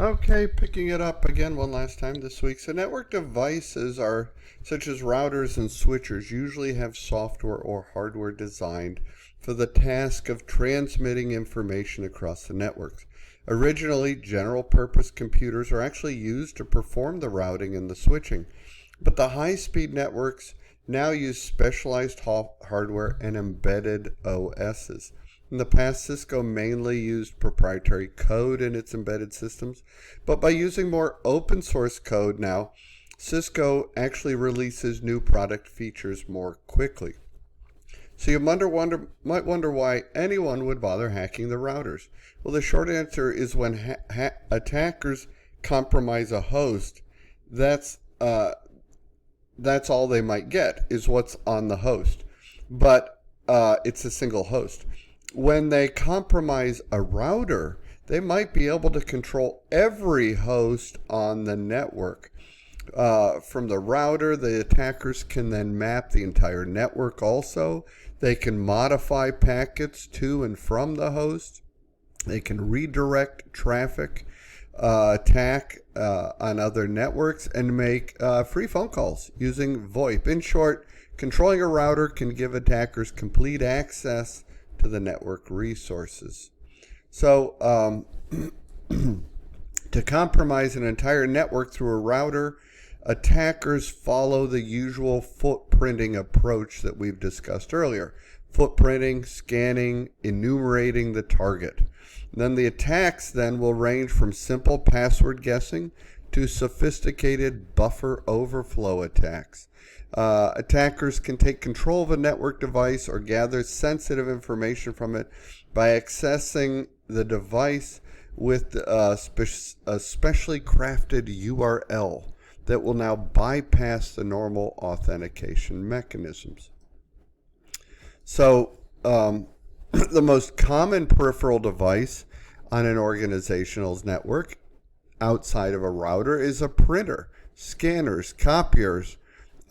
Okay, picking it up again one last time this week. So network devices are such as routers and switchers usually have software or hardware designed for the task of transmitting information across the networks. Originally, general purpose computers are actually used to perform the routing and the switching, but the high-speed networks now use specialized hardware and embedded OSs. In the past, Cisco mainly used proprietary code in its embedded systems, but by using more open source code now, Cisco actually releases new product features more quickly. So you might wonder why anyone would bother hacking the routers. Well, the short answer is when attackers compromise a host, that's all they might get is what's on the host. But it's a single host. When they compromise a router, they might be able to control every host on the network. From the router, the attackers can then map the entire network also. They can modify packets to and from the host. They can redirect traffic, attack on other networks, and make free phone calls using VoIP. In short, controlling a router can give attackers complete access to the network resources. So to compromise an entire network through a router, attackers follow the usual footprinting approach that we've discussed earlier. Footprinting, scanning, enumerating the target. Then the attacks then will range from simple password guessing to sophisticated buffer overflow attacks. Attackers can take control of a network device or gather sensitive information from it by accessing the device with a specially crafted URL that will now bypass the normal authentication mechanisms. So the most common peripheral device on an organizational's network outside of a router is a printer, scanners, copiers,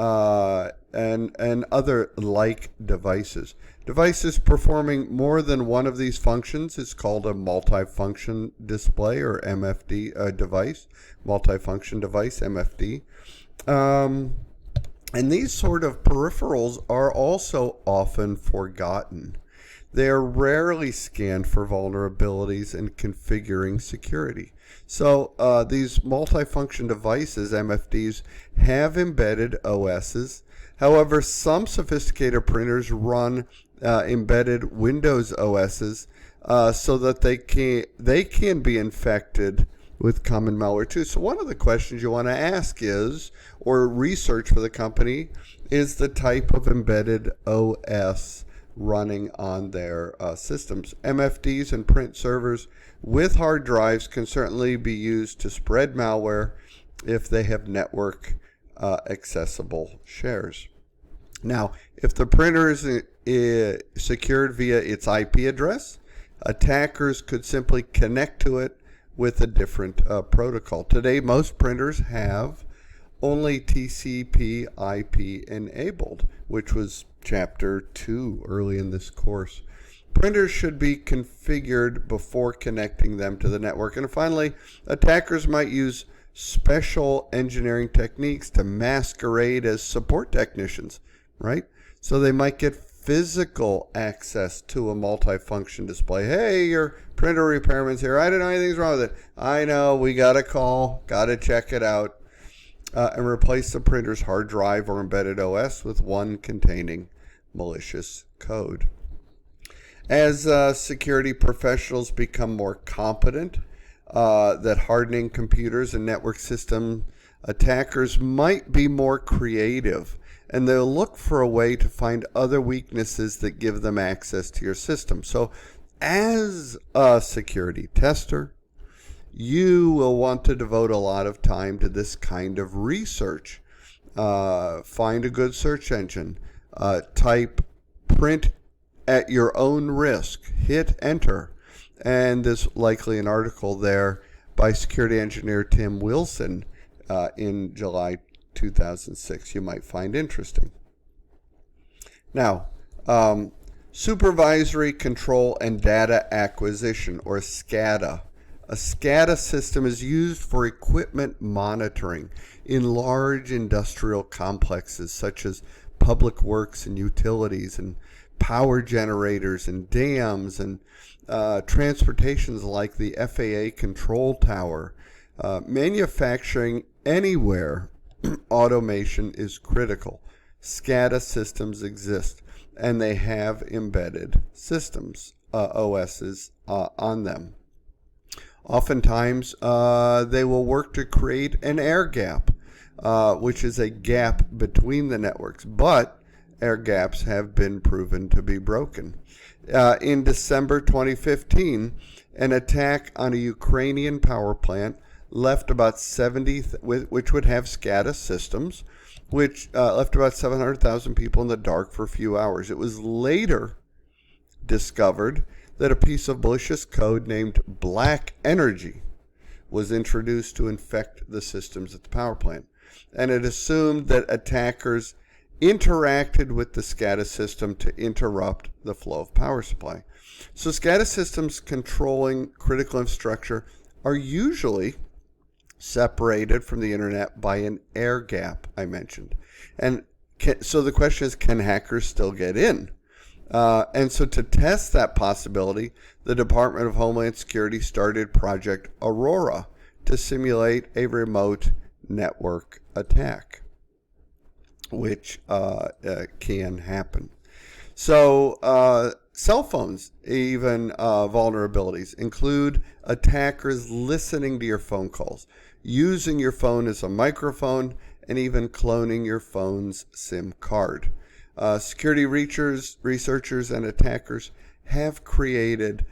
and other like devices. Devices performing more than one of these functions is called a multifunction display or MFD device, multifunction device, MFD. And these sort of peripherals are also often forgotten. They are rarely scanned for vulnerabilities in configuring security. So these multifunction devices, MFDs, have embedded OSs. However, some sophisticated printers run embedded Windows OSs so that they can be infected with common malware too. So one of the questions you want to ask is, or research for the company, is the type of embedded OS running on their systems. MFDs and print servers with hard drives can certainly be used to spread malware if they have network accessible shares. Now, if the printer is secured via its IP address, attackers could simply connect to it with a different protocol. Today, most printers have only TCP IP enabled, which was chapter 2 early in this course. Printers should be configured before connecting them to the network. And finally, attackers might use special engineering techniques to masquerade as support technicians, right? So they might get physical access to a multifunction display. Hey, your printer repairman's here. I don't know anything's wrong with it. I know, we got to call, got to check it out. And replace the printer's hard drive or embedded OS with one containing malicious code. As security professionals become more competent that hardening computers and network system attackers might be more creative, and they'll look for a way to find other weaknesses that give them access to your system. So as a security tester, you will want to devote a lot of time to this kind of research. Find a good search engine. Type print at your own risk. Hit enter. And there's likely an article there by security engineer Tim Wilson in July 2006 you might find interesting. Now, supervisory control and data acquisition, or SCADA. A SCADA system is used for equipment monitoring in large industrial complexes such as public works and utilities and power generators and dams and transportations like the FAA control tower. Manufacturing anywhere, automation is critical. SCADA systems exist, and they have embedded systems, OSs, on them. Oftentimes, they will work to create an air gap, which is a gap between the networks, but air gaps have been proven to be broken. In December 2015, an attack on a Ukrainian power plant left about 70, which would have SCADA systems, which left about 700,000 people in the dark for a few hours. It was later discovered that a piece of malicious code named Black Energy was introduced to infect the systems at the power plant. And it assumed that attackers interacted with the SCADA system to interrupt the flow of power supply. So SCADA systems controlling critical infrastructure are usually separated from the internet by an air gap, I mentioned. And so the question is, can hackers still get in? And so to test that possibility, the Department of Homeland Security started Project Aurora to simulate a remote network attack, which can happen. So cell phones, even vulnerabilities, include attackers listening to your phone calls, using your phone as a microphone, and even cloning your phone's SIM card. Security researchers and attackers have created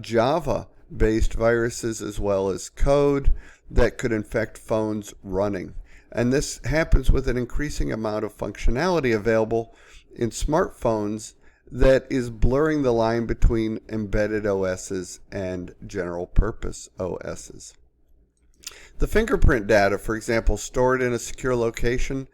Java-based viruses as well as code that could infect phones running. And this happens with an increasing amount of functionality available in smartphones that is blurring the line between embedded OSs and general purpose OSs. The fingerprint data, for example, stored in a secure location,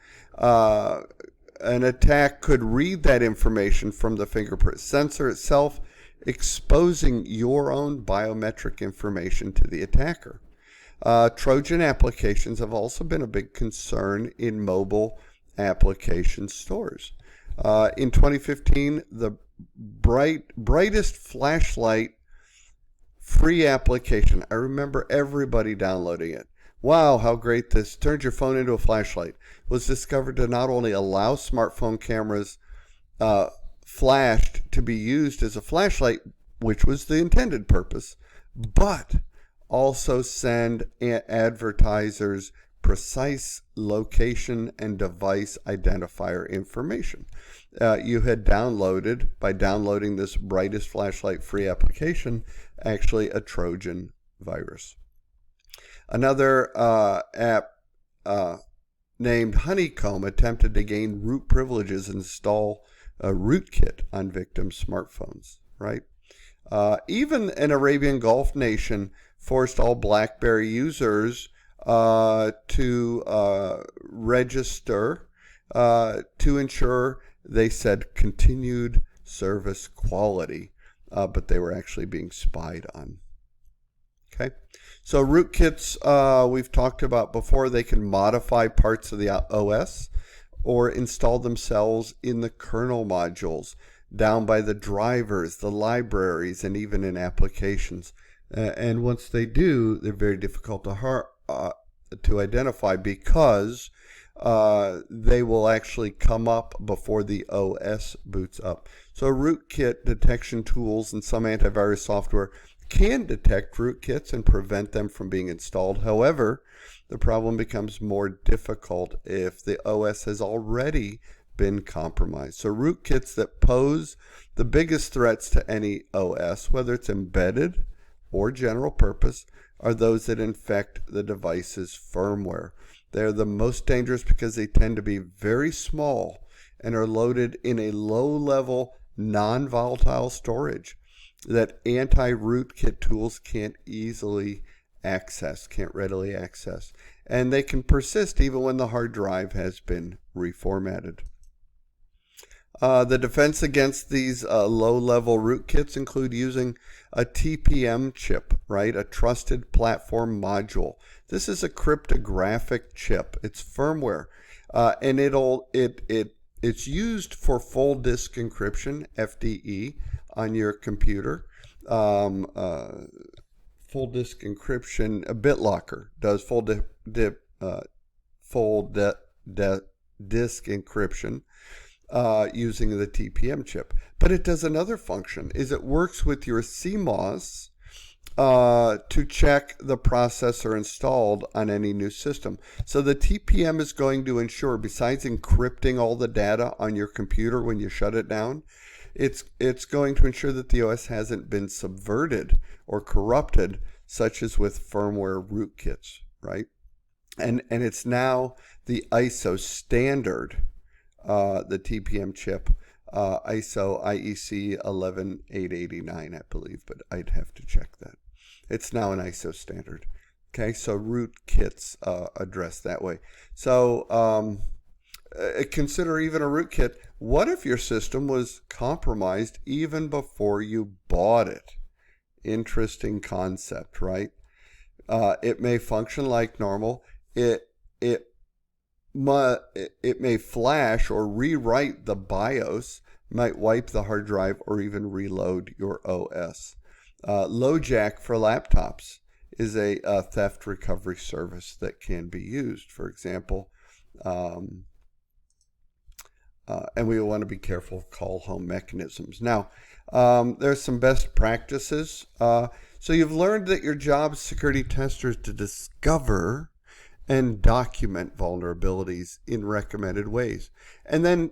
an attack could read that information from the fingerprint sensor itself, exposing your own biometric information to the attacker. Trojan applications have also been a big concern in mobile application stores. In 2015, the brightest flashlight free application, I remember everybody downloading it. Wow, how great this turns your phone into a flashlight, was discovered to not only allow smartphone cameras flashed to be used as a flashlight, which was the intended purpose, but also send advertisers precise location and device identifier information. You had downloaded, by downloading this brightest flashlight free application, actually a Trojan virus. Another app named Honeycomb attempted to gain root privileges and install a rootkit on victims' smartphones, right? Even an Arabian Gulf nation forced all BlackBerry users to register to ensure, they said, continued service quality, but they were actually being spied on. Okay, so rootkits we've talked about before. They can modify parts of the OS or install themselves in the kernel modules, down by the drivers, the libraries, and even in applications. And once they do, they're very difficult to identify because they will actually come up before the OS boots up. So rootkit detection tools and some antivirus software can detect rootkits and prevent them from being installed. However, the problem becomes more difficult if the OS has already been compromised. So rootkits that pose the biggest threats to any OS, whether it's embedded or general purpose, are those that infect the device's firmware. They're the most dangerous because they tend to be very small and are loaded in a low-level, non-volatile storage that anti-rootkit tools can't easily access, can't readily access. And they can persist even when the hard drive has been reformatted. The defense against these low-level rootkits include using a TPM chip, right? A trusted platform module. This is a cryptographic chip. It's firmware, and it's used for full disk encryption (FDE) on your computer. Um, uh, Full disk encryption. A BitLocker does full disk encryption using the TPM chip. But it does another function, is it works with your CMOS to check the processor installed on any new system. So the TPM is going to ensure, besides encrypting all the data on your computer when you shut it down, it's going to ensure that the OS hasn't been subverted or corrupted, such as with firmware rootkits, right? And it's now the ISO standard, the TPM chip, ISO IEC 11889, I believe, but I'd have to check that. It's now an ISO standard. Okay, so rootkits addressed that way. So consider even a rootkit. What if your system was compromised even before you bought it? Interesting concept, right? It may function like normal. It may flash or rewrite the BIOS, might wipe the hard drive, or even reload your OS. LoJack for laptops is a theft recovery service that can be used, for example. And we want to be careful of call home mechanisms. Now, there's some best practices. So you've learned that your job as security tester is to discover and document vulnerabilities in recommended ways, and then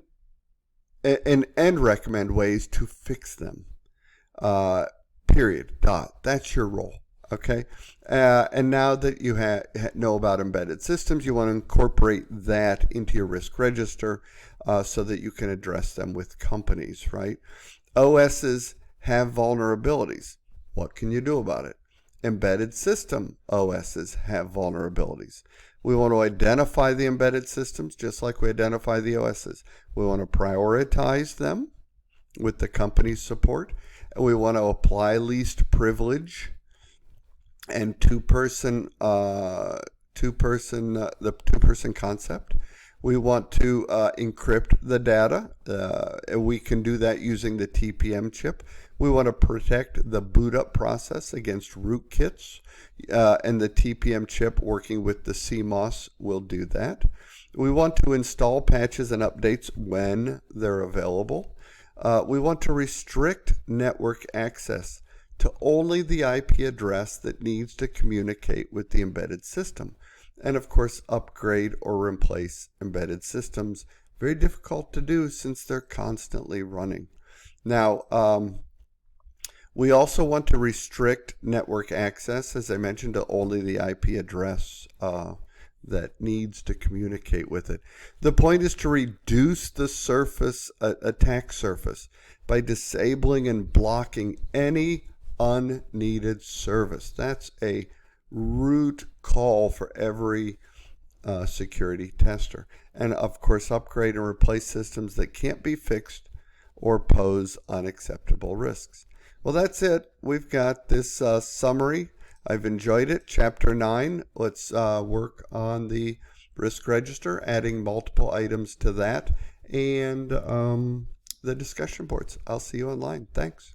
and recommend ways to fix them. Period. Dot. That's your role. Okay. And now that you know about embedded systems, you want to incorporate that into your risk register so that you can address them with companies, right? OSs have vulnerabilities. What can you do about it? Embedded system OSs have vulnerabilities. We want to identify the embedded systems just like we identify the OSs. We want to prioritize them with the company's support. And we want to apply least privilege and two-person concept. We want to encrypt the data. And we can do that using the TPM chip. We want to protect the boot up process against rootkits, and the TPM chip working with the CMOS will do that. We want to install patches and updates when they're available. We want to restrict network access to only the IP address that needs to communicate with the embedded system. And of course, upgrade or replace embedded systems. Very difficult to do since they're constantly running. Now, we also want to restrict network access, as I mentioned, to only the IP address that needs to communicate with it. The point is to reduce the attack surface by disabling and blocking any unneeded service. That's a root call for every security tester. And of course, upgrade and replace systems that can't be fixed or pose unacceptable risks. Well, that's it. We've got this summary. I've enjoyed it. Chapter 9. Let's work on the risk register, adding multiple items to that, and the discussion boards. I'll see you online. Thanks.